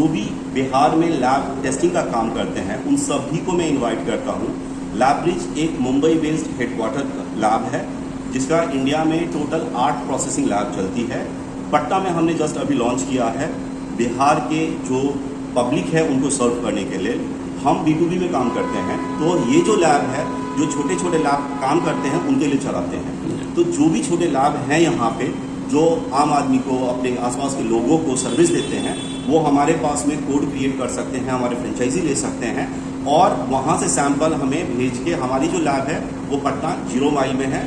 जो भी बिहार में लैब टेस्टिंग का काम करते हैं उन सभी को मैं इनवाइट करता हूँ। लैबब्रिज एक मुंबई बेस्ड हेडक्वार्टर लैब है जिसका इंडिया में टोटल 8 प्रोसेसिंग लैब चलती है। पटना में हमने जस्ट अभी लॉन्च किया है। बिहार के जो पब्लिक है उनको सर्व करने के लिए हम B2B में काम करते हैं। तो ये जो लैब है, जो छोटे छोटे लैब काम करते हैं उनके लिए चलाते हैं। तो जो भी छोटे लैब हैं यहाँ पे जो आम आदमी को, अपने आसपास के लोगों को सर्विस देते हैं, वो हमारे पास में कोड क्रिएट कर सकते हैं, हमारे फ्रेंचाइजी ले सकते हैं और वहाँ से सैंपल हमें भेज के, हमारी जो लैब है वो पटना 0 माइल में है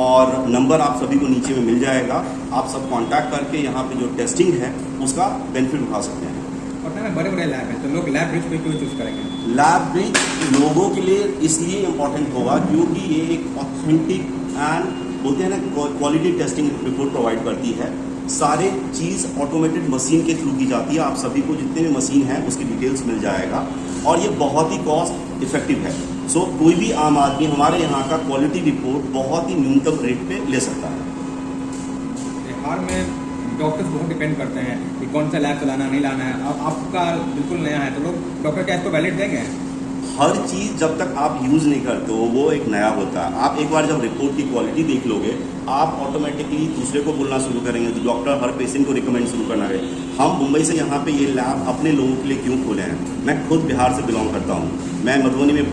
और नंबर आप सभी को नीचे में मिल जाएगा। आप सब कांटेक्ट करके यहाँ पे जो टेस्टिंग है उसका बेनिफिट उठा सकते हैं। पटना में बड़े बड़े लैब हैं, तो लोग लैबब्रिज को क्यों चूज करेंगे? लैबब्रिज लोगों के लिए इसलिए इम्पोर्टेंट होगा क्योंकि ये एक ऑथेंटिक एंड बोलते हैं ना क्वालिटी टेस्टिंग रिपोर्ट प्रोवाइड करती है। सारे चीज़ ऑटोमेटेड मशीन के थ्रू की जाती है। आप सभी को जितने भी मशीन है उसकी डिटेल्स मिल जाएगा और ये बहुत ही कॉस्ट इफेक्टिव है। सो कोई भी आम आदमी हमारे यहाँ का क्वालिटी रिपोर्ट बहुत ही न्यूनतम रेट पे ले सकता है। बिहार में डॉक्टर्स बहुत डिपेंड करते हैं कि कौन सा लैब चलाना नहीं लाना है। अब आपका बिल्कुल नया है तो लोग डॉक्टर क्या इसको वैलिड देंगे? हर चीज़ जब तक आप यूज़ नहीं करते हो वो एक नया होता है। आप एक बार जब रिपोर्ट की क्वालिटी देख लोगे आप ऑटोमेटिकली दूसरे को बोलना शुरू करेंगे। तो डॉक्टर हर पेशेंट को रिकमेंड शुरू करना है। हम मुंबई से यहाँ पे ये लैब अपने लोगों के लिए क्यों खोले हैं? मैं खुद बिहार से बिलोंग करता हूँ। मैं मधुबनी में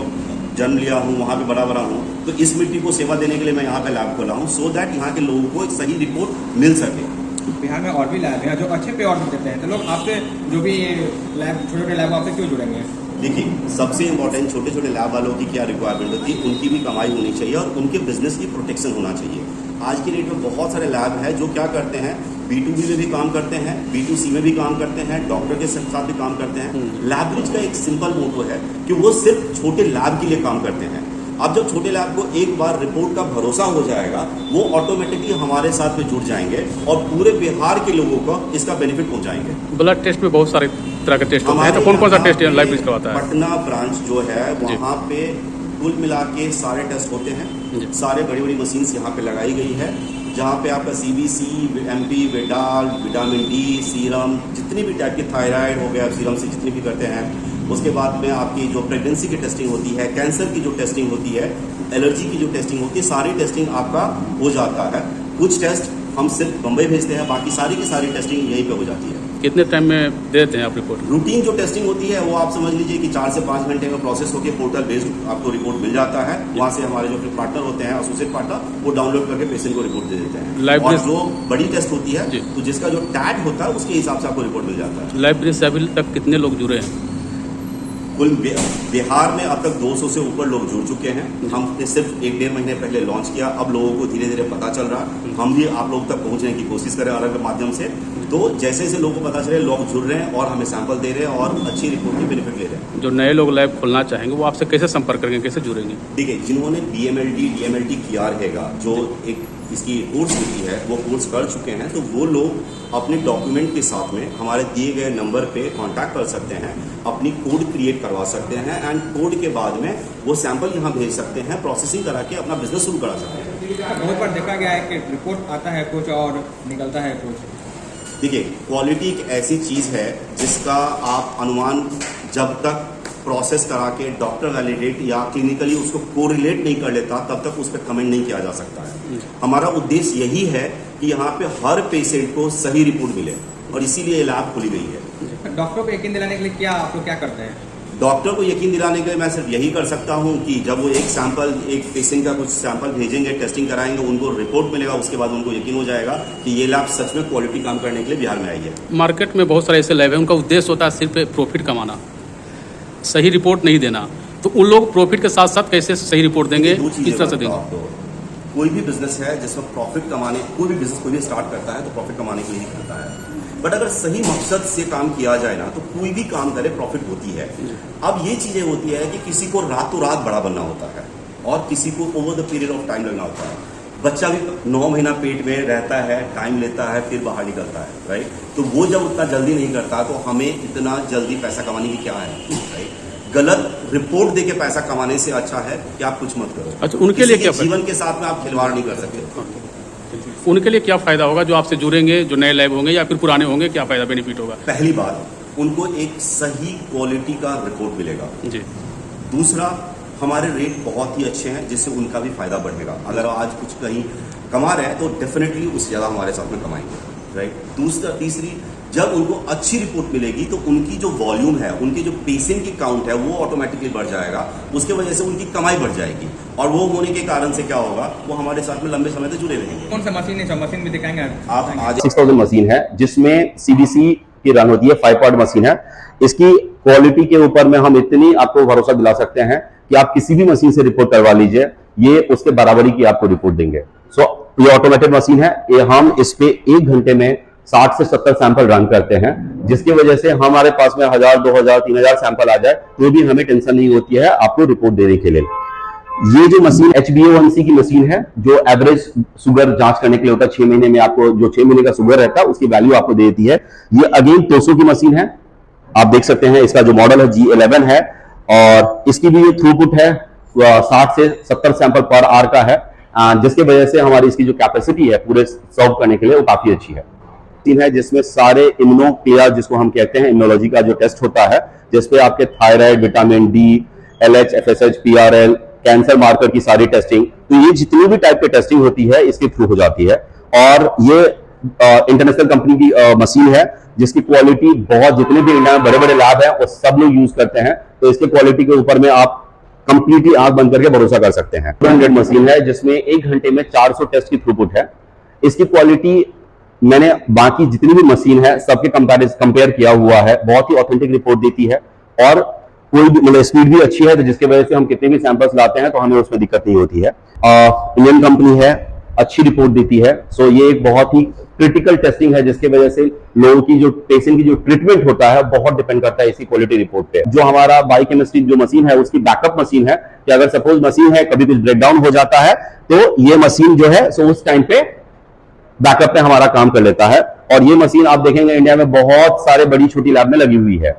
जन्म लिया हूँ, वहाँ पे बड़ा हूँ। तो इस मिट्टी को सेवा देने के लिए मैं यहाँ पे लैब खोला हूँ सो दैट यहाँ के लोगों को एक सही रिपोर्ट मिल सके। बिहार में और भी लैब हैं जो अच्छे पे और देते हैं, तो लोग आपसे जो भी लैब छोटे छोटे लैब आपसे क्यों जुड़ेंगे? देखिए, सबसे इंपॉर्टेंट छोटे छोटे लैब वालों की क्या रिक्वायरमेंट होती है, उनकी भी कमाई होनी चाहिए और उनके बिजनेस की प्रोटेक्शन होना चाहिए। आज की डेट में बहुत सारे लैब हैं जो क्या करते हैं, B2B में भी काम करते हैं, B2C में भी काम करते हैं, डॉक्टर के साथ भी काम करते हैं। लैबब्रिज का एक सिंपल मोटो है कि वो सिर्फ छोटे लैब के लिए काम करते हैं। अब जब छोटे लैब को एक बार रिपोर्ट का भरोसा हो जाएगा वो ऑटोमेटिकली हमारे साथ में जुड़ जाएंगे और पूरे बिहार के लोगों को इसका बेनिफिट पहुंचाएंगे। ब्लड टेस्ट में बहुत सारे तरह के टेस्ट होते हैं, तो कौन कौन सा टेस्ट लैबब्रिज करवाता है? पटना ब्रांच जो है वहाँ पे कुल मिला के सारे टेस्ट होते हैं। सारे बड़ी बड़ी मशीन्स यहाँ पे लगाई गई है जहाँ पे आपका CBC, MP, Widal, vitamin D, serum, जितनी भी टाइप की थायराइड हो गया सीरम से जितनी भी करते हैं। उसके बाद में आपकी जो प्रेगनेंसी की टेस्टिंग होती है, कैंसर की जो टेस्टिंग होती है, एलर्जी की जो टेस्टिंग होती है, सारी टेस्टिंग आपका हो जाता है। कुछ टेस्ट हम सिर्फ बम्बई भेजते हैं, बाकी सारी की सारी टेस्टिंग यहीं पे हो जाती है। कितने टाइम में देते हैं आप रिपोर्ट? रूटीन जो टेस्टिंग होती है वो आप समझ लीजिए कि 4 से 5 घंटे में प्रोसेस होकर पोर्टल बेस्ड आपको रिपोर्ट मिल जाता है। वहाँ से हमारे जो पार्टनर होते हैं, एसोसिएट पार्टनर, वो डाउनलोड करके पेशेंट को रिपोर्ट दे देते हैं। और जो बड़ी टेस्ट होती है तो जिसका जो टैग होता है उसके हिसाब से आपको रिपोर्ट मिल जाता है। लैबब्रिज से अभी तक कितने लोग जुड़े हैं? कुल बिहार में अब तक 200 से ऊपर लोग जुड़ चुके हैं। हमने सिर्फ 1-1.5 महीने पहले लॉन्च किया। अब लोगों को धीरे धीरे पता चल रहा है। हम भी आप लोग तक पहुंचने की कोशिश करें अलग अलग माध्यम से। तो जैसे जैसे लोगों को पता चले लोग जुड़ रहे हैं और हमें सैंपल दे रहे हैं और अच्छी रिपोर्ट की बेनिफिट ले रहे हैं। जो नए लोग लैब खोलना चाहेंगे वो आपसे कैसे संपर्क करेंगे, कैसे जुड़ेंगे? देखिए, जिन्होंने BMLT, DMLT किया रहेगा, जो एक इसकी कोर्स होती है वो कोर्स कर चुके हैं, तो वो लोग अपने डॉक्यूमेंट के साथ में हमारे दिए गए नंबर पे कांटेक्ट कर सकते हैं, अपनी कोड क्रिएट करवा सकते हैं एंड कोड के बाद में वो सैंपल यहाँ भेज सकते हैं, प्रोसेसिंग करा के अपना बिजनेस शुरू करा सकते हैं। बहुत बार देखा गया है कि रिपोर्ट आता है कुछ और निकलता है कुछ। देखिए, क्वालिटी एक ऐसी चीज़ है जिसका आप अनुमान जब तक प्रोसेस करा के डॉक्टर वैलिडेट या क्लिनिकली उसको कोरिलेट नहीं कर लेता तब तक उस पर कमेंट नहीं किया जा सकता है। हमारा उद्देश्य यही है कि यहाँ पे हर पेशेंट को सही रिपोर्ट मिले और इसीलिए लैब खुली गई है। डॉक्टर को यकीन दिलाने के लिए आप लोग क्या करते हैं? डॉक्टर को यकीन दिलाने के लिए मैं सिर्फ यही कर सकता हूँ कि जब वो एक पेशेंट का कुछ सैंपल भेजेंगे, टेस्टिंग कराएंगे, उनको रिपोर्ट मिलेगा, उसके बाद उनको यकीन हो जाएगा कि ये लैब सच में क्वालिटी काम करने के लिए बिहार में आई है। मार्केट में बहुत सारे ऐसे लैब हैं, उनका उद्देश्य होता है सिर्फ प्रॉफिट कमाना, सही रिपोर्ट नहीं देना। तो उन लोग प्रॉफिट के साथ साथ कैसे सही रिपोर्ट देंगे, किस तरह से देंगे? कोई भी बिजनेस है जिसमें प्रॉफिट कमाने, कोई भी बिजनेस कोई भी स्टार्ट करता है तो प्रॉफिट कमाने के लिए ही करता है। बट अगर सही मकसद से काम किया जाए ना तो कोई भी काम करे प्रॉफिट होती है। अब ये चीजें होती है कि किसी को रातों रात बड़ा बनना होता है और किसी को over the period of time लगना होता है। बच्चा भी 9 महीना पेट में रहता है, टाइम लेता है, फिर बाहर निकलता है, राइट? तो वो जब उतना जल्दी नहीं करता तो हमें इतना जल्दी पैसा कमाने की क्या है, राइट? गलत रिपोर्ट देके पैसा कमाने से अच्छा है कि आप कुछ मत करो। अच्छा, उनके लिए क्या जीवन के साथ में आप खिलवाड़ नहीं कर सकते। उनके लिए क्या फायदा होगा जो आपसे जुड़ेंगे, जो नए लैब होंगे या फिर पुराने होंगे, क्या फायदा बेनिफिट होगा? पहली बात, उनको एक सही क्वालिटी का रिपोर्ट मिलेगा। जी। दूसरा, हमारे रेट बहुत ही अच्छे हैं जिससे उनका भी फायदा बढ़ेगा। अगर आज कुछ कहीं कमा रहे हैं तो डेफिनेटली उससे ज़्यादा हमारे साथ में कमाएंगे, राइट। तीसरी, जब उनको अच्छी रिपोर्ट मिलेगी तो उनकी जो वॉल्यूम है, उनकी जो पेशेंट की काउंट है वो ऑटोमेटिकली बढ़ जाएगा, उसके वजह से उनकी कमाई बढ़ जाएगी, और वो होने के कारण से क्या होगा, वो हमारे साथ में लंबे समय तक जुड़े रहेंगे। कौन सा मशीन है? मशीन भी दिखाएंगे आप आज 6000 मशीन है जिसमें सीबीसी की रन होती है, 5 पार्ट मशीन है। इसकी क्वालिटी के ऊपर में हम इतनी आपको भरोसा दिला सकते हैं कि आप किसी भी मशीन से रिपोर्ट करवा लीजिए, ये उसके बराबरी की आपको रिपोर्ट देंगे। ये ऑटोमेटेड मशीन है, ये हम इस पे 1 घंटे में 60 से 70 सैंपल रन करते हैं, जिसकी वजह से हमारे पास में 1000, 2000, 3000 सैंपल आ जाए तो भी हमें टेंशन नहीं होती है आपको रिपोर्ट देने के लिए। ये जो मशीन HbA1c की मशीन है, जो एवरेज शुगर जांच करने के लिए होता है, 6 महीने में आपको जो 6 महीने का शुगर रहता है उसकी वैल्यू आपको दे देती है। ये अगेन 200 की मशीन है, आप देख सकते हैं। इसका जो मॉडल है G11 है, और इसकी भी थ्रूपुट है 60 से 70 सैंपल पर आवर का है, जिसकी वजह से हमारी इसकी जो कैपेसिटी है पूरे सर्व करने के लिए वो काफी अच्छी है। है जिसमें सारे इम्यूनो क्लियर, जिसको हम कहते हैं इम्यूनोलॉजी का जो टेस्ट होता है, जिसपे आपके thyroid, vitamin D, LH, FSH, PRL, cancer marker की सारी टेस्टिंग, तो ये जितनी भी टाइप की टेस्टिंग होती है इसके थ्रू हो जाती है। और ये इंटरनेशनल कंपनी की मशीन है जिसकी क्वालिटी बहुत, जितने भी इंडिया में बड़े बड़े लैब है वो सब लोग यूज करते हैं, तो इसके क्वालिटी के ऊपर में आप कंप्लीटली आंख बंद करके भरोसा कर सकते हैं। 200 मशीन है जिसमें 1 घंटे में 400 टेस्ट की थ्रूपुट है। इसकी क्वालिटी मैंने बाकी जितनी भी मशीन है सबके कंपेयर किया हुआ है, बहुत ही ऑथेंटिक रिपोर्ट देती है, और कोई भी मतलब स्पीड भी अच्छी है, तो जिसकी वजह से हम कितने भी सैंपल्स लाते हैं तो हमें उसमें दिक्कत नहीं होती है। इंडियन कंपनी है, अच्छी रिपोर्ट देती है। सो ये एक बहुत ही क्रिटिकल टेस्टिंग है जिसकी वजह से लोगों की जो पेशेंट की जो ट्रीटमेंट होता है बहुत डिपेंड करता है इसी क्वालिटी रिपोर्ट पे। जो हमारा बायोकेमिस्ट्री जो मशीन है उसकी बैकअप मशीन है, कि अगर सपोज मशीन है कभी कुछ ब्रेकडाउन हो जाता है तो ये मशीन जो है सो उस टाइम पे बैकअप पे हमारा काम कर लेता है। और ये मशीन आप देखेंगे इंडिया में बहुत सारे बड़ी छोटी लैब में लगी हुई है।